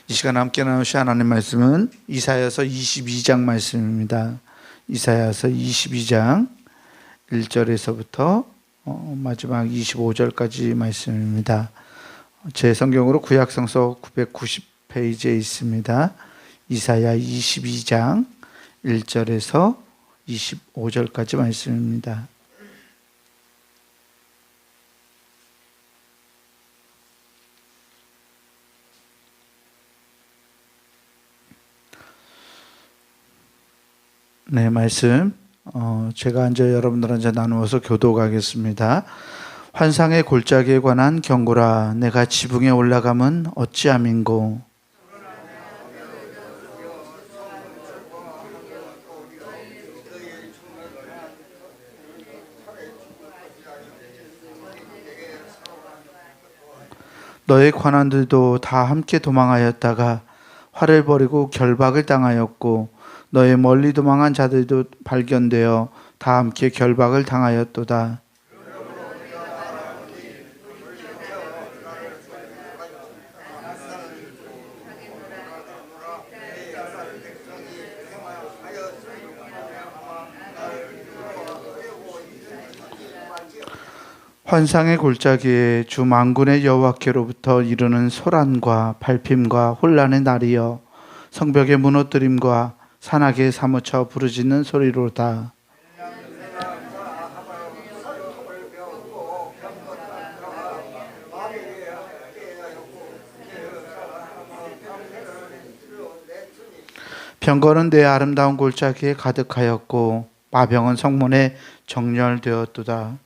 이 시간 함께 나누실 하나님 말씀은 이사야서 22장 말씀입니다. 이사야서 22장 1절에서부터 마지막 25절까지 말씀입니다. 제 성경으로 구약성서 990페이지에 있습니다. 이사야 22장 1절에서 25절까지 말씀입니다. 네, 말씀 제가 이제 여러분들한테 나누어서 교독하겠습니다. 환상의 골짜기에 관한 경고라. 내가 지붕에 올라가면 어찌함인고. 너의 관원들도 다 함께 도망하였다가 활을 버리고 결박을 당하였고 너의 멀리 도망한 자들도 발견되어 다 함께 결박을 당하였도다. 환상의 골짜기에 주 만군의 여호와께로부터 이르는 소란과 발핌과 혼란의 날이여 성벽의 무너뜨림과 산악에 사무쳐 부르짖는 소리로다. 병거는 내 아름다운 골짜기에 가득하였고 마병은 성문에 정렬되었도다.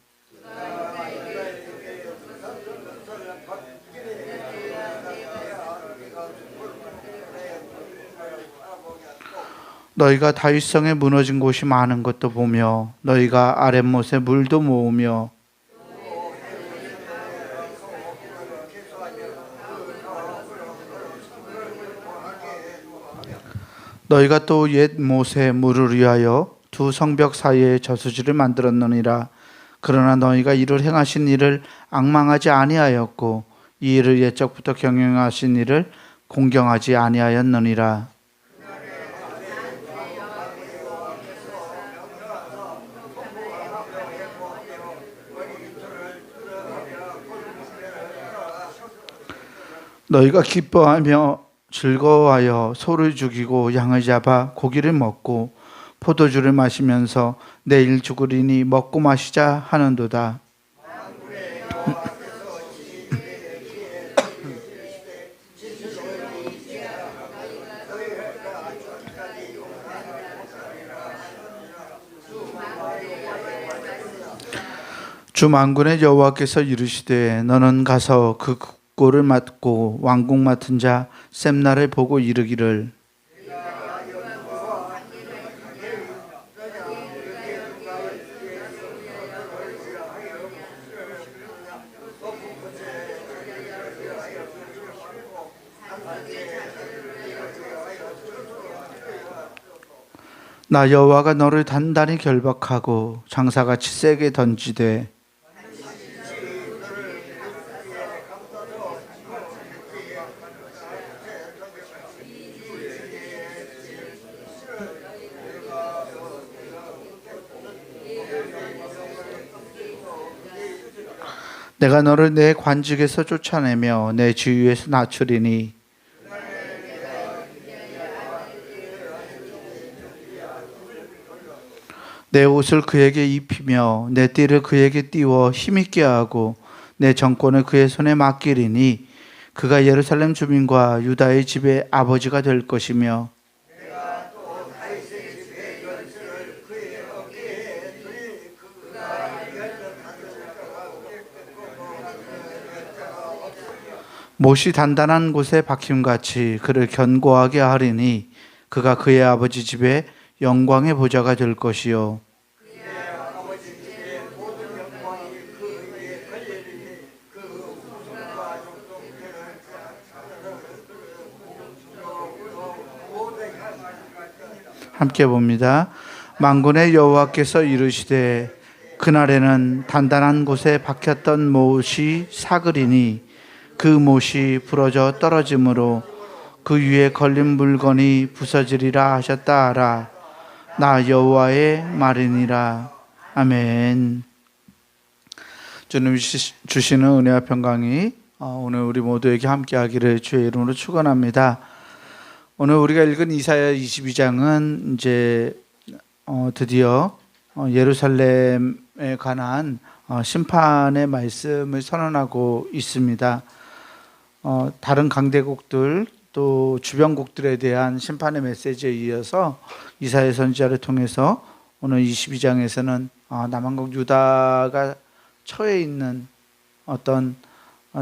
너희가 다윗성에 무너진 곳이 많은 것도 보며 너희가 아랫못에 물도 모으며 너희가 또 옛 못에 물을 위하여 두 성벽 사이에 저수지를 만들었느니라. 그러나 너희가 이를 행하신 일을 앙망하지 아니하였고 이 일을 옛적부터 경영하신 일을 공경하지 아니하였느니라. 너희가 기뻐하며 즐거워하여 소를 죽이고 양을 잡아 고기를 먹고 포도주를 마시면서 내일 죽으리니 먹고 마시자 하는도다. 주 만군의 여호와께서 이르시되 너는 가서 그 꼴을 맡고 왕궁 맡은 자 셈나를 보고 이르기를 나 여호와가 너를 단단히 결박하고 장사같이 세게 던지되 내가 너를 내 관직에서 쫓아내며 내 지위에서 낮추리니 내 옷을 그에게 입히며 내 띠를 그에게 띄워 힘있게 하고 내 정권을 그의 손에 맡기리니 그가 예루살렘 주민과 유다의 집의 아버지가 될 것이며 못이 단단한 곳에 박힘같이 그를 견고하게 하리니 그가 그의 아버지 집에 영광의 보좌가 될 것이요 함께 봅니다. 만군의 여호와께서 이르시되 그날에는 단단한 곳에 박혔던 못이 사그리니 그 못이 부러져 떨어지므로 그 위에 걸린 물건이 부서지리라 하셨다 하라. 나 여호와의 말이니라. 아멘. 주님 주시는 은혜와 평강이 오늘 우리 모두에게 함께하기를 주의 이름으로 축원합니다. 오늘 우리가 읽은 이사야 22장은 이제 드디어 예루살렘에 관한 심판의 말씀을 선언하고 있습니다. 다른 강대국들 또 주변국들에 대한 심판의 메시지에 이어서 이사야 선지자를 통해서 오늘 22장에서는 남한국 유다가 처해 있는 어떤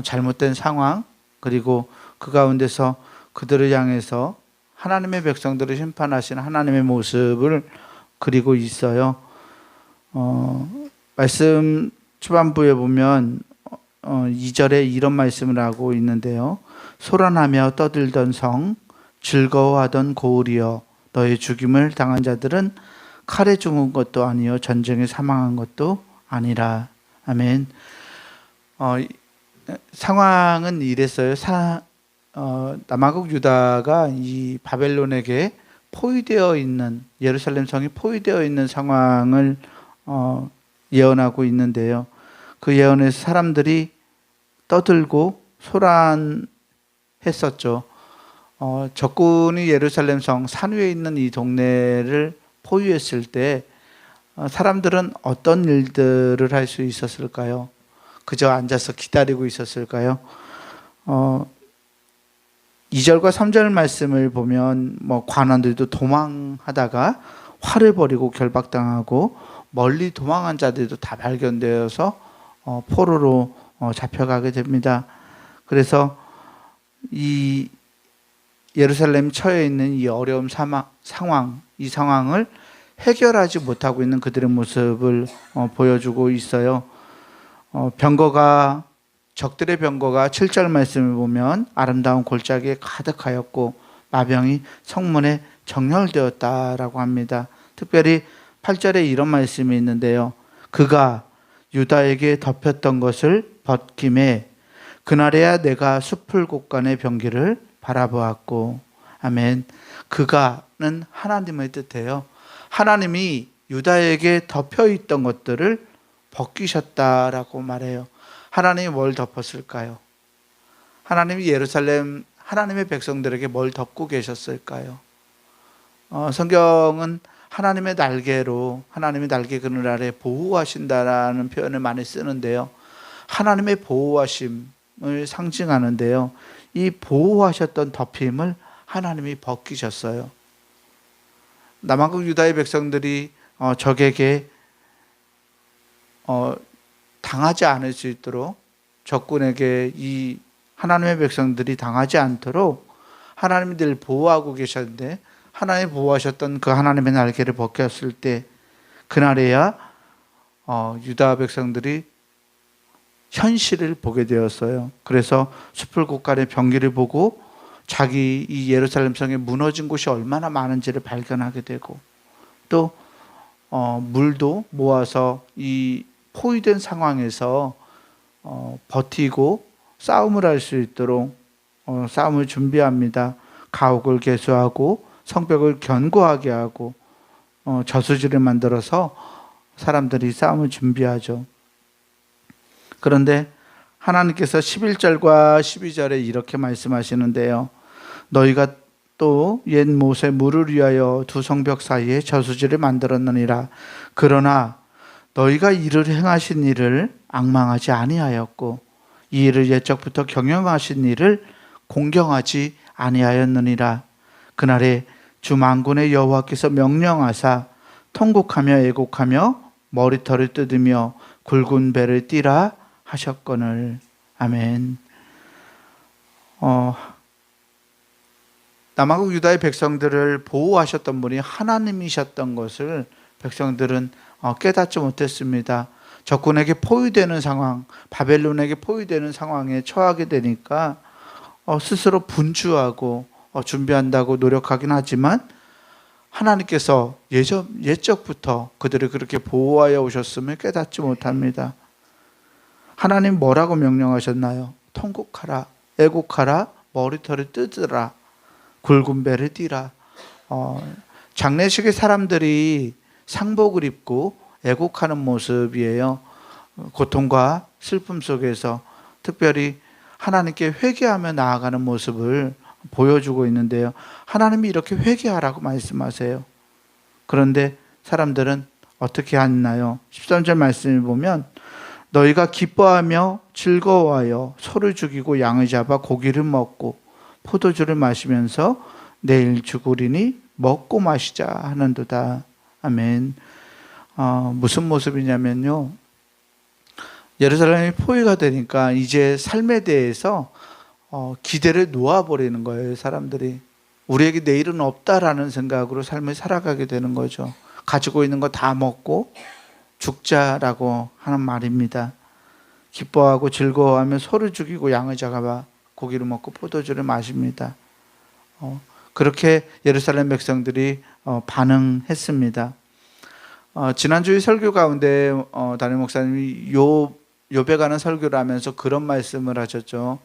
잘못된 상황, 그리고 그 가운데서 그들을 향해서 하나님의 백성들을 심판하시는 하나님의 모습을 그리고 있어요. 말씀 초반부에 보면 2절에 이런 말씀을 하고 있는데요. 소란하며 떠들던 성, 즐거워하던 고을이여, 너의 죽임을 당한 자들은 칼에 죽은 것도 아니요 전쟁에 사망한 것도 아니라. 아멘. 상황은 이랬어요. 남아국 유다가 이 바벨론에게 포위되어 있는, 예루살렘 성이 포위되어 있는 상황을 예언하고 있는데요. 그 예언에서 사람들이 떠들고 소란했었죠. 적군이 예루살렘 성 산 위에 있는 이 동네를 포위했을 때 사람들은 어떤 일들을 할 수 있었을까요? 그저 앉아서 기다리고 있었을까요? 2절과 3절 말씀을 보면 관원들도 도망하다가 활을 버리고 결박당하고 멀리 도망한 자들도 다 발견되어서 포로로 잡혀가게 됩니다. 그래서 이 예루살렘 처해 있는 이 어려운 상황, 이 상황을 해결하지 못하고 있는 그들의 모습을 보여주고 있어요. 적들의 병거가 7절 말씀을 보면 아름다운 골짜기에 가득하였고 마병이 성문에 정렬되었다라고 합니다. 특별히 8절에 이런 말씀이 있는데요. 그가 유다에게 덮였던 것을 벗김에 그날에야 내가 숲을 곳간의 병기를 바라보았고. 아멘. 그가는 하나님의 뜻이에요. 하나님이 유다에게 덮여 있던 것들을 벗기셨다라고 말해요. 하나님이 뭘 덮었을까요? 하나님이 예루살렘 하나님의 백성들에게 뭘 덮고 계셨을까요? 성경은 하나님의 날개로, 하나님의 날개 그늘 아래 보호하신다라는 표현을 많이 쓰는데요. 하나님의 보호하심을 상징하는데요. 이 보호하셨던 덮임을 하나님이 벗기셨어요. 남한국 유다의 백성들이 적에게 당하지 않을 수 있도록, 적군에게 이 하나님의 백성들이 당하지 않도록 하나님이 늘 보호하고 계셨는데, 하나님이 보호하셨던 그 하나님의 날개를 벗겼을 때 그날에야 유다 백성들이 현실을 보게 되었어요. 그래서 숲을 곳간의 병기를 보고 자기 이 예루살렘 성에 무너진 곳이 얼마나 많은지를 발견하게 되고, 또 물도 모아서 이 포위된 상황에서 버티고 싸움을 할 수 있도록 싸움을 준비합니다. 가옥을 개수하고 성벽을 견고하게 하고 저수지를 만들어서 사람들이 싸움을 준비하죠. 그런데 하나님께서 11절과 12절에 이렇게 말씀하시는데요. 너희가 또 옛 못에 물을 위하여 두 성벽 사이에 저수지를 만들었느니라. 그러나 너희가 이를 행하신 일을 앙망하지 아니하였고 이 일을 옛적부터 경영하신 일을 공경하지 아니하였느니라. 그날에 주 만군의 여호와께서 명령하사 통곡하며 애곡하며 머리털을 뜯으며 굵은 배를 띠라 하셨거늘. 아멘. 남아국 유다의 백성들을 보호하셨던 분이 하나님이셨던 것을 백성들은 깨닫지 못했습니다. 적군에게 포위되는 상황, 바벨론에게 포위되는 상황에 처하게 되니까 스스로 분주하고 준비한다고 노력하긴 하지만 하나님께서 옛적부터 그들을 그렇게 보호하여 오셨음을 깨닫지 못합니다. 하나님 뭐라고 명령하셨나요? 통곡하라, 애곡하라, 머리털을 뜯으라. 굵은 배를 띠라. 장례식에 사람들이 상복을 입고 애곡하는 모습이에요. 고통과 슬픔 속에서 특별히 하나님께 회개하며 나아가는 모습을 보여주고 있는데요. 하나님이 이렇게 회개하라고 말씀하세요. 그런데 사람들은 어떻게 하나요? 13절 말씀을 보면 너희가 기뻐하며 즐거워하여 소를 죽이고 양을 잡아 고기를 먹고 포도주를 마시면서 내일 죽으리니 먹고 마시자 하는도다. 아멘. 무슨 모습이냐면요, 예루살렘이 포위가 되니까 이제 삶에 대해서 기대를 놓아버리는 거예요. 사람들이 우리에게 내일은 없다라는 생각으로 삶을 살아가게 되는 거죠. 가지고 있는 거 다 먹고 죽자라고 하는 말입니다. 기뻐하고 즐거워하며 소를 죽이고 양을 잡아 고기를 먹고 포도주를 마십니다. 그렇게 예루살렘 백성들이 반응했습니다. 지난주에 설교 가운데 담임 목사님이 욥에 관한 설교를 하면서 그런 말씀을 하셨죠.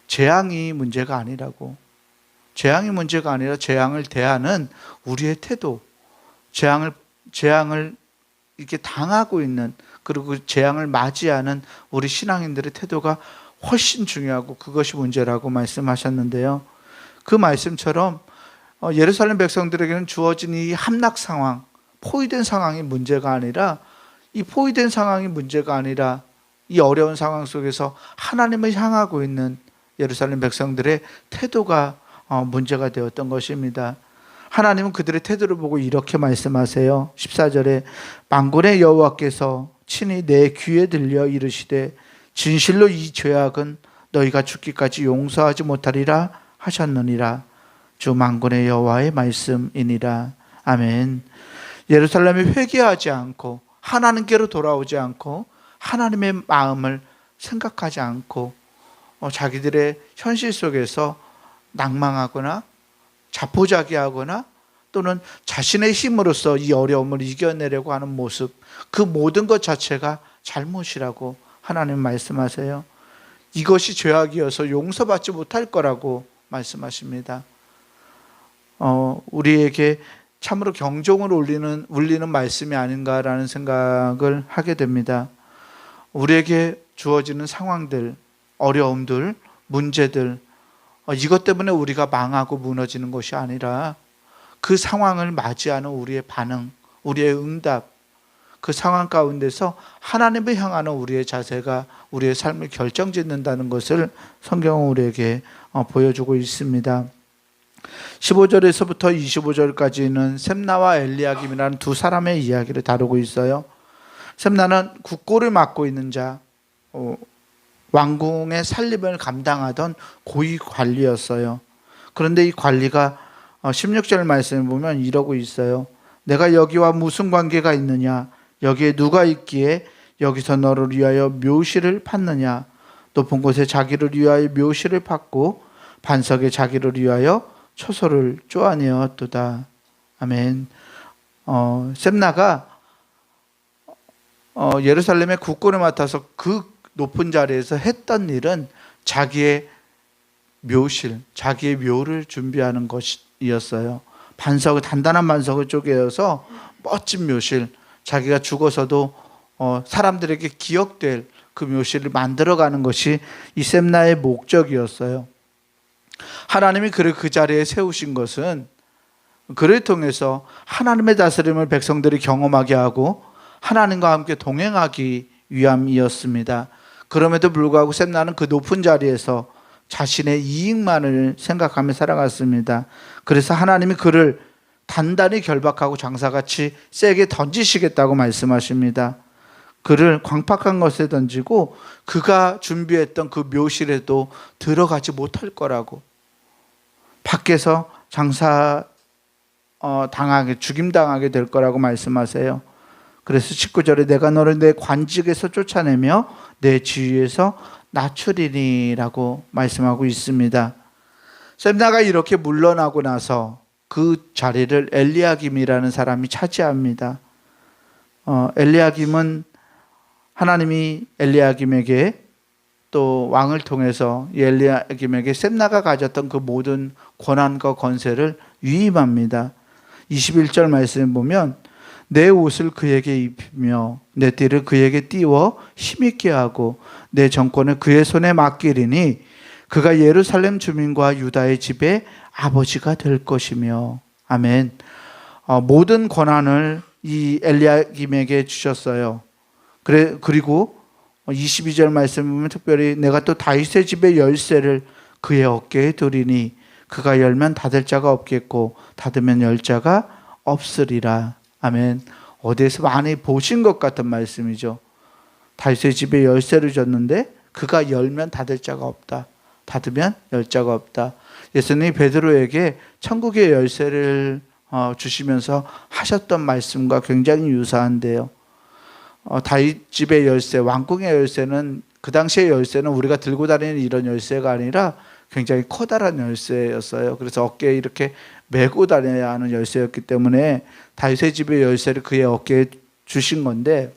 재앙이 문제가 아니라고. 재앙이 문제가 아니라 재앙을 대하는 우리의 태도, 재앙을 이렇게 당하고 있는, 그리고 그 재앙을 맞이하는 우리 신앙인들의 태도가 훨씬 중요하고 그것이 문제라고 말씀하셨는데요. 그 말씀처럼 예루살렘 백성들에게는 주어진 이 함락 상황, 포위된 상황이 문제가 아니라, 이 포위된 상황이 문제가 아니라 이 어려운 상황 속에서 하나님을 향하고 있는 예루살렘 백성들의 태도가 문제가 되었던 것입니다. 하나님은 그들의 태도를 보고 이렇게 말씀하세요. 14절에 만군의 여호와께서 친히 내 귀에 들려 이르시되 진실로 이 죄악은 너희가 죽기까지 용서하지 못하리라 하셨느니라. 주 만군의 여호와의 말씀이니라. 아멘. 예루살렘이 회개하지 않고 하나님께로 돌아오지 않고 하나님의 마음을 생각하지 않고 자기들의 현실 속에서 낭망하거나 자포자기하거나 또는 자신의 힘으로써 이 어려움을 이겨내려고 하는 모습, 그 모든 것 자체가 잘못이라고 하나님 말씀하세요. 이것이 죄악이어서 용서받지 못할 거라고 말씀하십니다. 우리에게 참으로 경종을 울리는 말씀이 아닌가라는 생각을 하게 됩니다. 우리에게 주어지는 상황들, 어려움들, 문제들, 이것 때문에 우리가 망하고 무너지는 것이 아니라 그 상황을 맞이하는 우리의 반응, 우리의 응답, 그 상황 가운데서 하나님을 향하는 우리의 자세가 우리의 삶을 결정짓는다는 것을 성경은 우리에게 보여주고 있습니다. 15절에서부터 25절까지는 셈나와 엘리야김이라는 두 사람의 이야기를 다루고 있어요. 셈나는 국고를 맡고 있는 자, 왕궁의 살림을 감당하던 고위 관리였어요. 그런데 이 관리가 16절 말씀을 보면 이러고 있어요. 내가 여기와 무슨 관계가 있느냐? 여기에 누가 있기에 여기서 너를 위하여 묘시를 팠느냐? 높은 곳에 자기를 위하여 묘시를 팠고 반석에 자기를 위하여 초소를 쪼아내었도다. 아멘. 셈나가 예루살렘의 국고를 맡아서 그 높은 자리에서 했던 일은 자기의 묘실, 자기의 묘를 준비하는 것이었어요. 단단한 반석을 쪼개어서 멋진 묘실, 자기가 죽어서도 사람들에게 기억될 그 묘실을 만들어가는 것이 이 셈나의 목적이었어요. 하나님이 그를 그 자리에 세우신 것은 그를 통해서 하나님의 다스림을 백성들이 경험하게 하고 하나님과 함께 동행하기 위함이었습니다. 그럼에도 불구하고 셈나는 그 높은 자리에서 자신의 이익만을 생각하며 살아갔습니다. 그래서 하나님이 그를 단단히 결박하고 장사같이 세게 던지시겠다고 말씀하십니다. 그를 광팍한 것에 던지고 그가 준비했던 그 묘실에도 들어가지 못할 거라고, 밖에서 죽임당하게 될 거라고 말씀하세요. 그래서 19절에 내가 너를 내 관직에서 쫓아내며 내 지위에서 낮추리니라고 말씀하고 있습니다. 셈나가 이렇게 물러나고 나서 그 자리를 엘리야김이라는 사람이 차지합니다. 엘리야김은 하나님이 엘리야김에게 또 왕을 통해서 엘리야김에게 셈나가 가졌던 그 모든 권한과 권세를 위임합니다. 21절 말씀에 보면 내 옷을 그에게 입히며 내 띠를 그에게 띄워 힘있게 하고 내 정권을 그의 손에 맡기리니 그가 예루살렘 주민과 유다의 집의 아버지가 될 것이며. 아멘. 모든 권한을 이 엘리야김에게 주셨어요. 그리고 22절 말씀 보면 특별히 내가 또 다윗의 집의 열쇠를 그의 어깨에 두리니 그가 열면 닫을 자가 없겠고 닫으면 열 자가 없으리라. 아멘. 어디에서 많이 보신 것 같은 말씀이죠. 다윗의 집에 열쇠를 줬는데 그가 열면 닫을 자가 없다. 닫으면 열 자가 없다. 예수님이 베드로에게 천국의 열쇠를 주시면서 하셨던 말씀과 굉장히 유사한데요. 다윗 집의 열쇠, 왕궁의 열쇠는 그 당시의 열쇠는 우리가 들고 다니는 이런 열쇠가 아니라 굉장히 커다란 열쇠였어요. 그래서 어깨에 이렇게 메고 다녀야 하는 열쇠였기 때문에 다윗의 집의 열쇠를 그의 어깨에 주신 건데,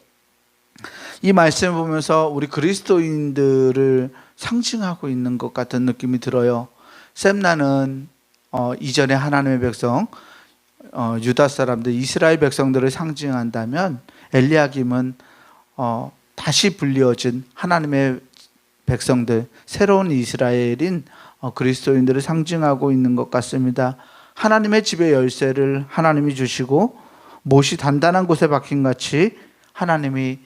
이 말씀을 보면서 우리 그리스도인들을 상징하고 있는 것 같은 느낌이 들어요. 셈나는 이전에 하나님의 백성, 유다 사람들, 이스라엘 백성들을 상징한다면 엘리야김은 다시 불리어진 하나님의 백성들, 새로운 이스라엘인 그리스도인들을 상징하고 있는 것 같습니다. 하나님의 집의 열쇠를 하나님이 주시고 못이 단단한 곳에 박힌 같이 하나님이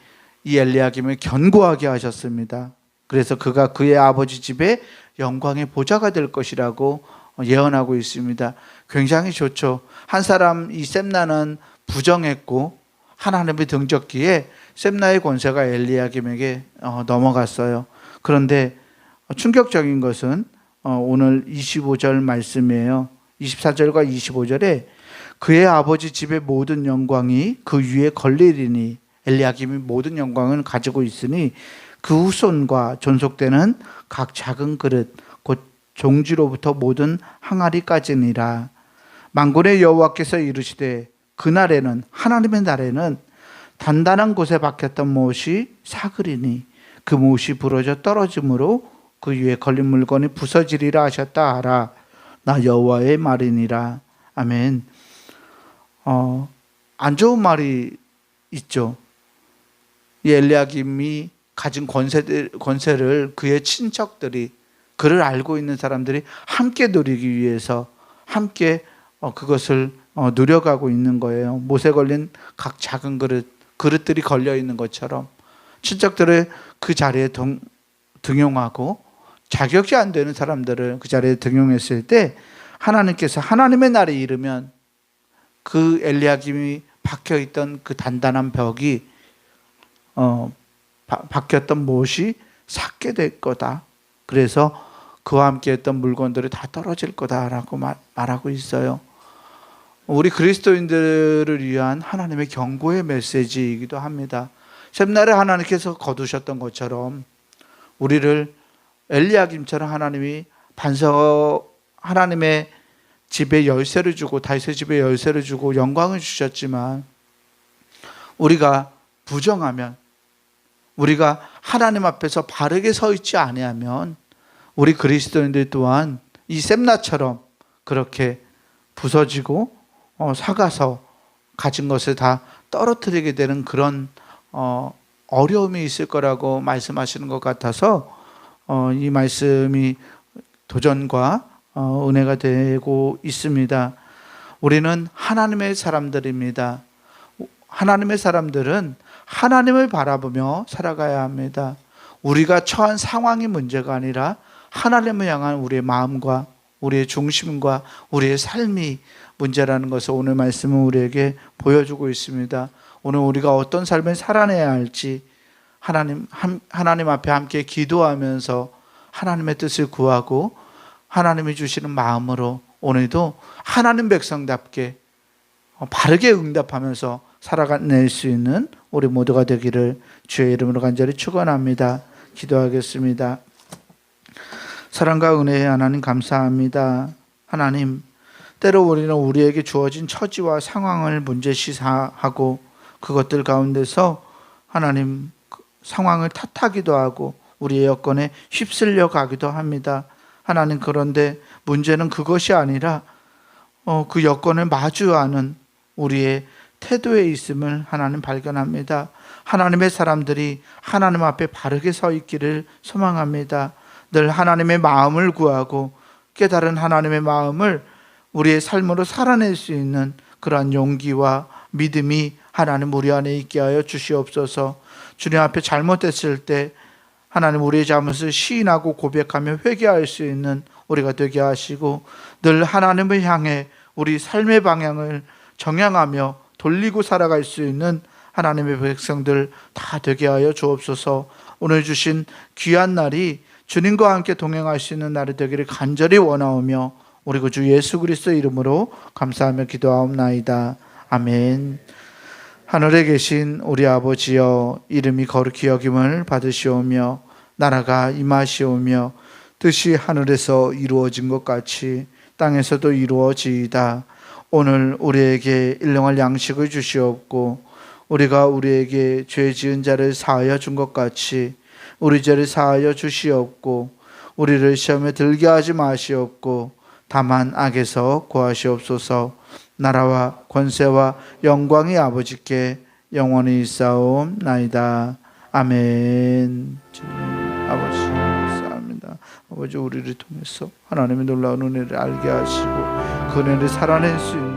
이 엘리야김을 견고하게 하셨습니다. 그래서 그가 그의 아버지 집의 영광의 보좌가 될 것이라고 예언하고 있습니다. 굉장히 좋죠. 한 사람, 이 셈나는 부정했고 하나님의 등졌기에 셈나의 권세가 엘리야김에게 넘어갔어요. 그런데 충격적인 것은 오늘 25절 말씀이에요. 24절과 25절에 그의 아버지 집의 모든 영광이 그 위에 걸리리니, 엘리야김이 모든 영광을 가지고 있으니 그 후손과 존속되는 각 작은 그릇 곧 종지로부터 모든 항아리까지니라. 만군의 여호와께서 이르시되 그날에는, 하나님의 날에는 단단한 곳에 박혔던 못이 사그리니 그 못이 부러져 떨어짐으로 그 위에 걸린 물건이 부서지리라 하셨다 하라. 나 여호와의 말이니라. 아멘. 안 좋은 말이 있죠. 이 엘리야김이 가진 권세를 그의 친척들이, 그를 알고 있는 사람들이 함께 누리기 위해서 함께 그것을 누려가고 있는 거예요. 못에 걸린 각 작은 그릇들이 걸려 있는 것처럼 친척들을 그 자리에 등용하고 자격이 안 되는 사람들을 그 자리에 등용했을 때 하나님께서 하나님의 날이 이르면 그 엘리야김이 박혀있던 그 단단한 벽이 박혔던 못이 삭게 될 거다. 그래서 그와 함께 했던 물건들이 다 떨어질 거다라고 말하고 있어요. 우리 그리스도인들을 위한 하나님의 경고의 메시지이기도 합니다. 셈나를 하나님께서 거두셨던 것처럼 우리를 엘리야김처럼 하나님이 하나님의 집에 열쇠를 주고, 다윗의 집에 열쇠를 주고 영광을 주셨지만 우리가 부정하면, 우리가 하나님 앞에서 바르게 서 있지 아니하면 우리 그리스도인들 또한 이 셈나처럼 그렇게 부서지고 사가서 가진 것을 다 떨어뜨리게 되는 그런 어려움이 있을 거라고 말씀하시는 것 같아서 이 말씀이 도전과 은혜가 되고 있습니다. 우리는 하나님의 사람들입니다. 하나님의 사람들은 하나님을 바라보며 살아가야 합니다. 우리가 처한 상황이 문제가 아니라 하나님을 향한 우리의 마음과 우리의 중심과 우리의 삶이 문제라는 것을 오늘 말씀은 우리에게 보여주고 있습니다. 오늘 우리가 어떤 삶을 살아내야 할지 하나님 앞에 함께 기도하면서 하나님의 뜻을 구하고 하나님이 주시는 마음으로 오늘도 하나님 백성답게 바르게 응답하면서 살아낼 수 있는 우리 모두가 되기를 주의 이름으로 간절히 축원합니다. 기도하겠습니다. 사랑과 은혜의 하나님 감사합니다. 하나님, 때로 우리는 우리에게 주어진 처지와 상황을 문제시하고 그것들 가운데서 하나님 상황을 탓하기도 하고 우리의 여건에 휩쓸려 가기도 합니다. 하나님, 그런데 문제는 그것이 아니라 그 여건을 마주하는 우리의 태도에 있음을 하나님 발견합니다. 하나님의 사람들이 하나님 앞에 바르게 서 있기를 소망합니다. 늘 하나님의 마음을 구하고 깨달은 하나님의 마음을 우리의 삶으로 살아낼 수 있는 그러한 용기와 믿음이 하나님 우리 안에 있게 하여 주시옵소서. 주님 앞에 잘못했을 때 하나님 우리의 잘못을 시인하고 고백하며 회개할 수 있는 우리가 되게 하시고, 늘 하나님을 향해 우리 삶의 방향을 정향하며 돌리고 살아갈 수 있는 하나님의 백성들 다 되게 하여 주옵소서. 오늘 주신 귀한 날이 주님과 함께 동행할 수 있는 날이 되기를 간절히 원하오며 우리 구주 예수 그리스도 이름으로 감사하며 기도하옵나이다. 아멘. 하늘에 계신 우리 아버지여, 이름이 거룩히 여김을 받으시오며 나라가 임하시오며 뜻이 하늘에서 이루어진 것 같이 땅에서도 이루어지이다. 오늘 우리에게 일용할 양식을 주시옵고, 우리가 우리에게 죄 지은 자를 사하여 준 것 같이 우리 죄를 사하여 주시옵고, 우리를 시험에 들게 하지 마시옵고 다만 악에서 구하시옵소서. 나라와 권세와 영광이 아버지께 영원히 있사옵나이다. 아멘. 주님, 아버지 감사합니다. 아버지, 우리를 통해서 하나님의 놀라운 은혜를 알게 하시고 그 은혜를 살아낼 수 있는